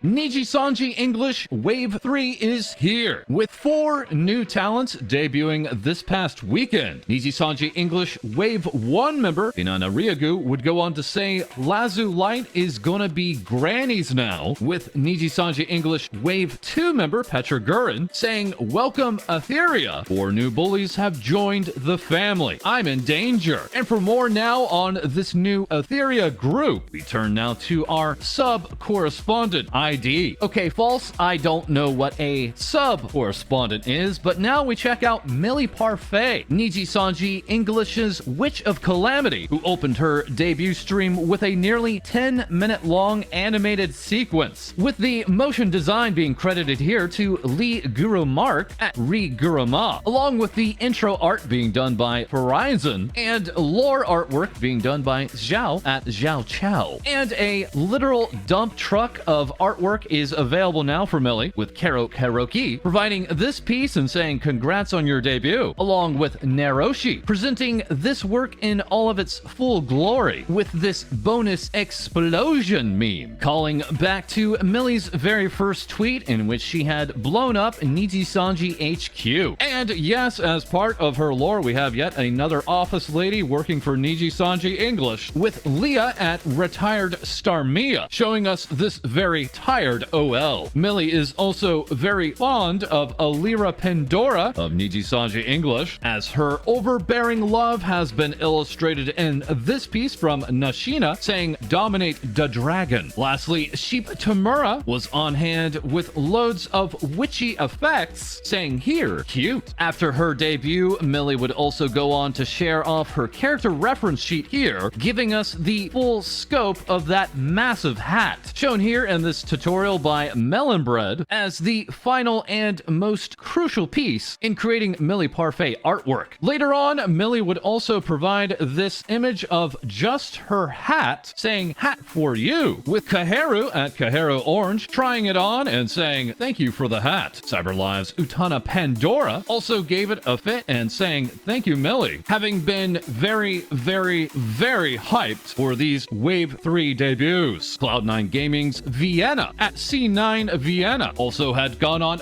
Nijisanji English Wave 3 is here, with 4 new talents debuting this past weekend. Nijisanji English Wave 1 member Inanna Ryogu would go on to say, Lazu Light is gonna be grannies now, with Nijisanji English Wave 2 member Petra Gurin saying, welcome Ethyria. 4 new bullies have joined the family. I'm in danger. And for more now on this new Ethyria group, we turn now to our sub-correspondent ID. Okay, false, I don't know what a sub-correspondent is, but now we check out Millie Parfait, Nijisanji English's Witch of Calamity, who opened her debut stream with a nearly 10-minute long animated sequence, with the motion design being credited here to Lee Gurumark at Guruma, along with the intro art being done by Horizon, and lore artwork being done by Zhao at Zhao Chao. And a literal dump truck of artwork is available now for Millie, with Karo Karoki providing this piece and saying congrats on your debut, along with Naroshi presenting this work in all of its full glory, with this bonus explosion meme, calling back to Millie's very first tweet in which she had blown up Nijisanji HQ. And yes, as part of her lore, we have yet another office lady working for Nijisanji English, with Leah at Retired Starmia, showing us this very tired OL. Millie is also very fond of Alira Pandora of Nijisanji English, as her overbearing love has been illustrated in this piece from Nashina saying, dominate the dragon. Lastly, Sheep Tamura was on hand with loads of witchy effects, saying here, cute. After her debut, Millie would also go on to share off her character reference sheet here, giving us the full scope of that massive hat, shown here in this tutorial by Melonbread, as the final and most crucial piece in creating Millie Parfait artwork. Later on, Millie would also provide this image of just her hat, saying, hat for you, with Kaheru at Kaheru Orange trying it on and saying, thank you for the hat. CyberLive's Utana Pandora also gave it a fit and saying, thank you, Millie, having been very, very, very hyped for these Wave 3 debuts. Cloud9 Gaming's Vienna at C9 Vienna also had gone on,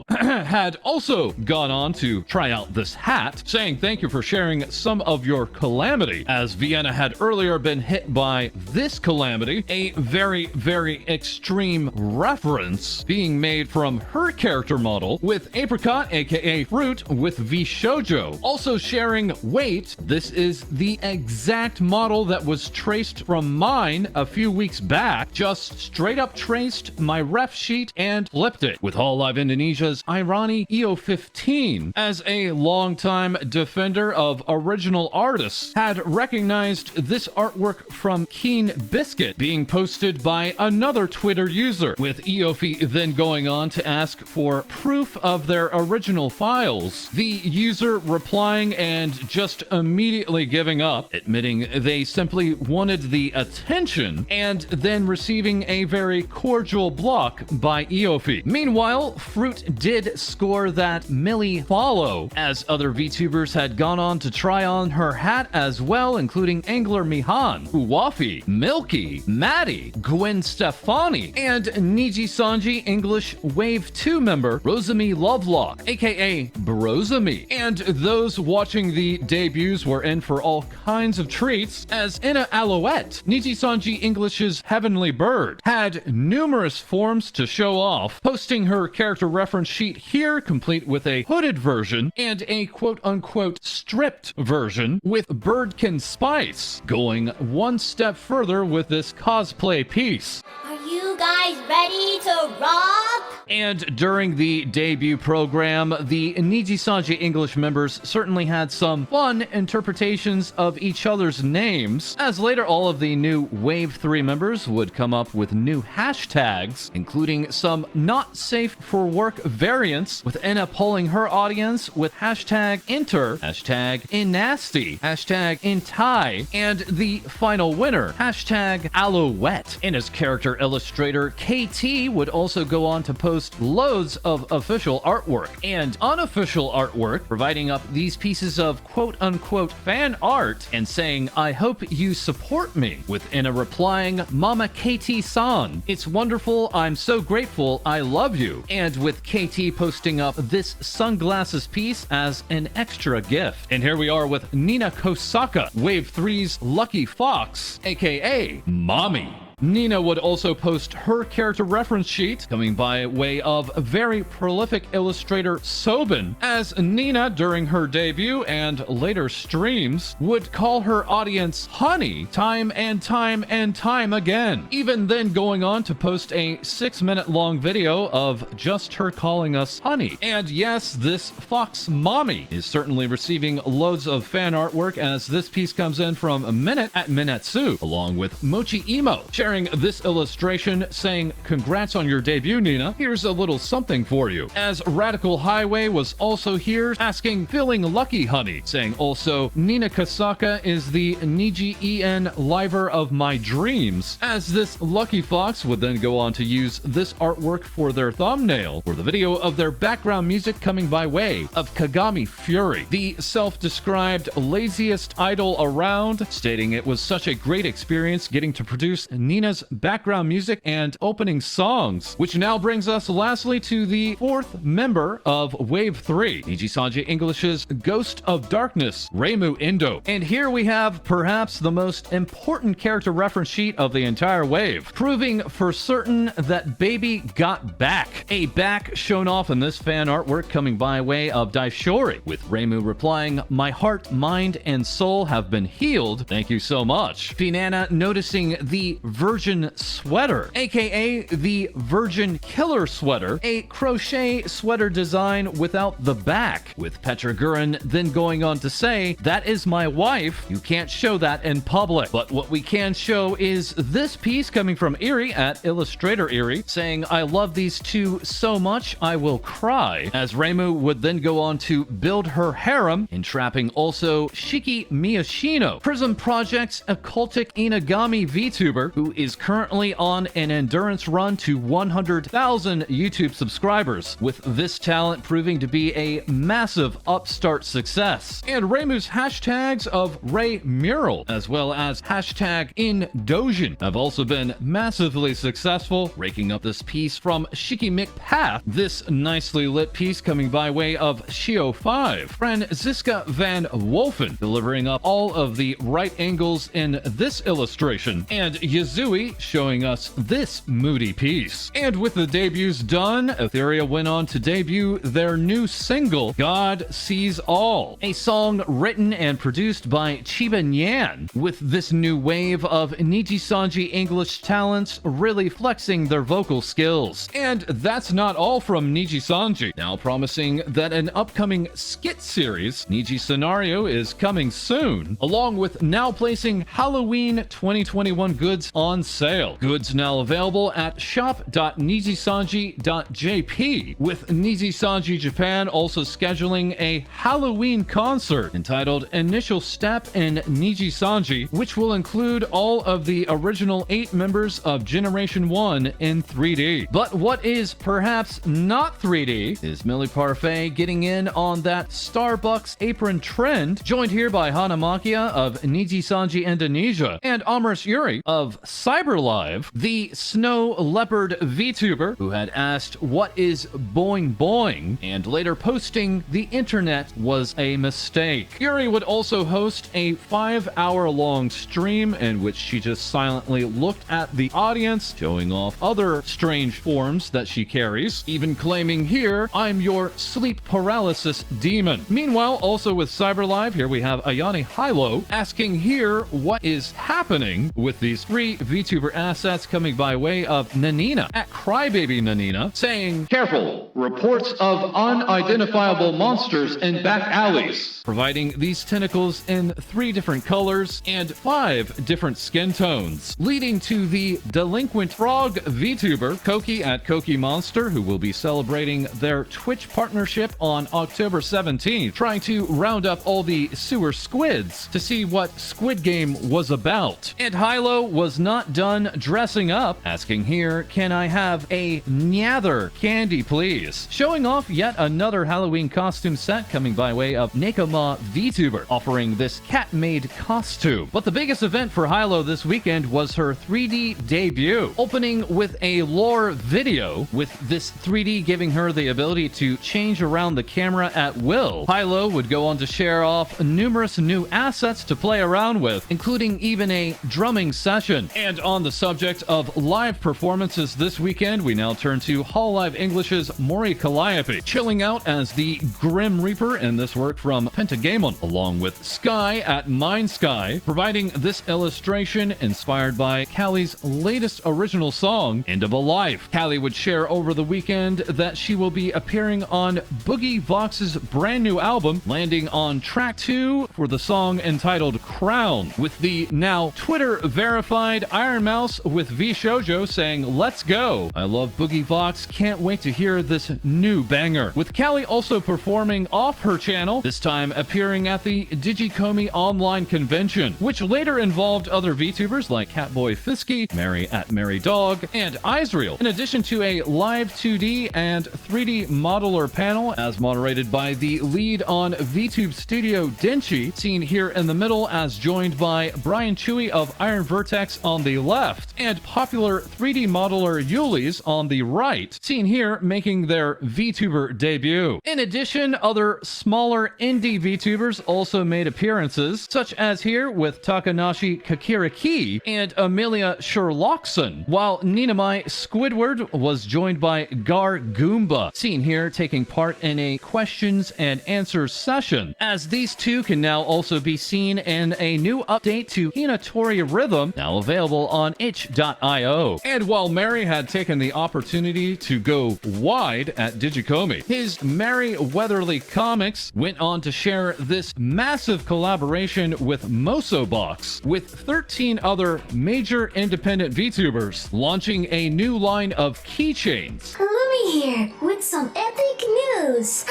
had also gone on to try out this hat, saying thank you for sharing some of your calamity, as Vienna had earlier been hit by this calamity, a very, very extreme reference being made from her character model, with Apricot aka Fruit with V Shoujo also sharing, wait, this is the exact model that was traced from mine a few weeks back, just straight up traced my ref sheet and flipped it, with Hololive Indonesia's Irani EO15, as a longtime defender of original artists, had recognized this artwork from Keen Biscuit being posted by another Twitter user, with EOFI then going on to ask for proof of their original files, the user replying and just immediately giving up, admitting they simply wanted the attention, and then receiving a very cordial block by EOFI. Meanwhile, Fruit did score that Millie follow, as other VTubers had gone on to try on her hat as well, including Angler Mihan, Uwafi, Milky, Maddie, Gwen Stefani, and Nijisanji English Wave 2 member Rosemi Lovelock, aka Brosemi. And those watching the debuts were in for all kinds of treats, as Ina Alouette, Nijisanji English's Heavenly Bird, had numerous forms to show off, posting her character reference sheet here, complete with a hooded version and a quote-unquote stripped version with Birdkin Spice, going one step further with this cosplay piece. Are you guys ready to rock? And during the debut program, the Nijisanji English members certainly had some fun interpretations of each other's names, as later all of the new Wave 3 members would come up with new hashtags, including some not safe for work variants, with Enna polling her audience with hashtag enter, hashtag innasty, hashtag intai, and the final winner, hashtag Alouette. Enna's character illustrator KT would also go on to post post loads of official artwork and unofficial artwork, providing up these pieces of quote-unquote fan art and saying, "I hope you support me," with Ina replying, "Mama KT-san, it's wonderful, I'm so grateful, I love you," and with KT posting up this sunglasses piece as an extra gift. And here we are with Nina Kosaka, Wave 3's Lucky Fox, aka Mommy. Nina would also post her character reference sheet, coming by way of very prolific illustrator Sobin, as Nina, during her debut and later streams, would call her audience honey time and time and time again, even then going on to post a 6-minute long video of just her calling us honey. And yes, this Fox Mommy is certainly receiving loads of fan artwork, as this piece comes in from Minute at Minetsu, along with Mochi Emo, sharing this illustration saying, "Congrats on your debut, Nina. Here's a little something for you." As Radical Highway was also here asking, "Feeling lucky, honey," saying also, "Nina Kosaka is the Niji EN liver of my dreams." As this Lucky Fox would then go on to use this artwork for their thumbnail for the video of their background music, coming by way of Kagami Fury, the self-described laziest idol around, stating it was such a great experience getting to produce Nina's background music and opening songs. Which now brings us lastly to the 4th member of Wave 3, Nijisanji English's Ghost of Darkness, Reimu Indo. And here we have perhaps the most important character reference sheet of the entire wave, proving for certain that baby got back. A back shown off in this fan artwork coming by way of Daishori, with Reimu replying, "My heart, mind, and soul have been healed. Thank you so much." Finana noticing the Virgin Sweater, aka the Virgin Killer Sweater, a crochet sweater design without the back, with Petra Gurin then going on to say, "That is my wife. You can't show that in public. But what we can show is this piece coming from Eri at Illustrator Eri, saying, 'I love these two so much I will cry,' as Reimu would then go on to build her harem, entrapping also Shiki Miyashino, Prism Project's occultic Inagami VTuber, who is currently on an endurance run to 100,000 YouTube subscribers, with this talent proving to be a massive upstart success. And Reimu's hashtags of Ray Mural, as well as hashtag #InDojin, have also been massively successful, raking up this piece from Shiki McPath, this nicely lit piece coming by way of Shio5, Franziska Van Wolfen, delivering up all of the right angles in this illustration, and Yazui showing us this moody piece. And with the debuts done, Ethyria went on to debut their new single, God Sees All, a song written and produced by Chiba Nyan, with this new wave of Nijisanji English talents really flexing their vocal skills. And that's not all from Nijisanji, now promising that an upcoming skit series, Niji Scenario, is coming soon, along with now placing Halloween 2021 goods on sale. Goods now available at shop.nijisanji.jp, with Nijisanji Japan also scheduling a Halloween concert entitled Initial Step in Nijisanji, which will include all of the original 8 members of Generation 1 in 3D. But what is perhaps not 3D is Millie Parfait getting in on that Starbucks apron trend, joined here by Hanamakia of Nijisanji Indonesia and Amris Yuri of CyberLive, the Snow Leopard VTuber, who had asked what is boing boing, and later posting the internet was a mistake. Yuri would also host a 5-hour-long stream in which she just silently looked at the audience, showing off other strange forms that she carries, even claiming here, "I'm your sleep paralysis demon." Meanwhile, also with CyberLive, here we have Ayane Hylo asking here what is happening with these 3 VTuber assets, coming by way of Nanina at Crybaby Nanina, saying, "Careful, reports of unidentifiable monsters in back alleys," providing these tentacles in 3 different colors and 5 different skin tones, leading to the delinquent frog VTuber Koki at Koki Monster, who will be celebrating their Twitch partnership on October 17th, trying to round up all the sewer squids to see what Squid Game was about. And Hylo was not not done dressing up, asking here, "Can I have a nyather candy, please?" Showing off yet another Halloween costume set coming by way of Nekoma VTuber, offering this cat-made costume. But the biggest event for Hylo this weekend was her 3D debut, opening with a lore video, with this 3D giving her the ability to change around the camera at will. Hylo would go on to share off numerous new assets to play around with, including even a drumming session. And on the subject of live performances this weekend, we now turn to Hololive English's Mori Calliope, chilling out as the Grim Reaper in this work from Pentagamon, along with Sky at Mind Sky, providing this illustration inspired by Callie's latest original song, End of a Life. Callie would share over the weekend that she will be appearing on Boogie Vox's brand new album, landing on track 2 for the song entitled Crown, with the now Twitter-verified Iron Mouse with V Shoujo saying, "Let's go. I love Boogie Vox. Can't wait to hear this new banger." With Callie also performing off her channel, this time appearing at the DigiKomi online convention, which later involved other VTubers like Catboy Fisky, Mary at Mary Dog, and Israel, in addition to a live 2D and 3D modeler panel as moderated by the lead on VTube Studio Denchi, seen here in the middle, as joined by Brian Chewy of Iron Vertex on the left, and popular 3D modeler Yuli's on the right, seen here making their VTuber debut. In addition, other smaller indie VTubers also made appearances, such as here with Takanashi Kakiraki and Amelia Sherlockson, while Ninamai Squidward was joined by Gar Goomba, seen here taking part in a questions and answers session, as these two can now also be seen in a new update to Hinatori Rhythm, now available on itch.io. And while Mary had taken the opportunity to go wide at DigiKomi, his Mary Weatherly Comics went on to share this massive collaboration with Mosobox, with 13 other major independent VTubers, launching a new line of keychains. Lumi here with some epic news.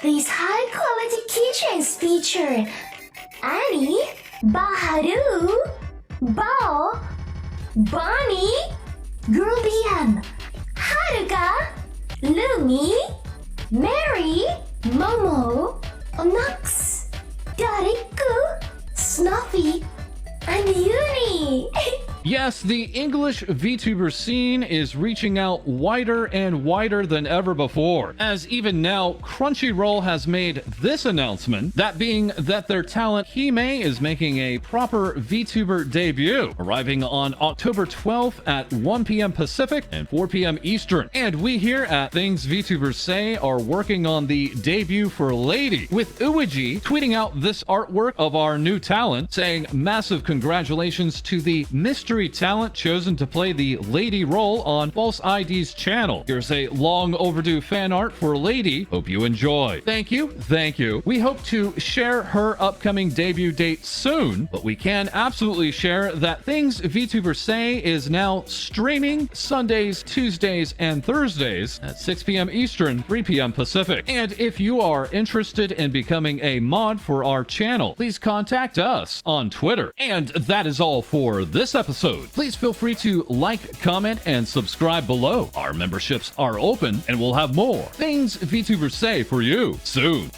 These high-quality keychains feature Annie, Baharu, Bao, Bonnie, Girlbian, Haruka, Lumi, Mary, Momo, Nox, Dariku, Snuffy, and Yuri. Yes, the English VTuber scene is reaching out wider and wider than ever before, as even now Crunchyroll has made this announcement, that being that their talent Hime is making a proper VTuber debut, arriving on October 12th at 1 p.m. Pacific and 4 p.m. Eastern. And we here at Things Vtubers Say are working on the debut for Lady, with Ueji tweeting out this artwork of our new talent, saying massive congratulations to the mystery talent chosen to play the Lady role on FalseEyeD's channel. Here's a long overdue fan art for Lady. Hope you enjoy. Thank you, thank you. We hope to share her upcoming debut date soon, but we can absolutely share that Things Vtubers Say is now streaming Sundays, Tuesdays, and Thursdays at 6 p.m. Eastern, 3 p.m. Pacific. And if you are interested in becoming a mod for our channel, please contact us on Twitter. And that is all for this episode. Please feel free to like, comment, and subscribe below. Our memberships are open, and we'll have more Things VTubers Say for you soon.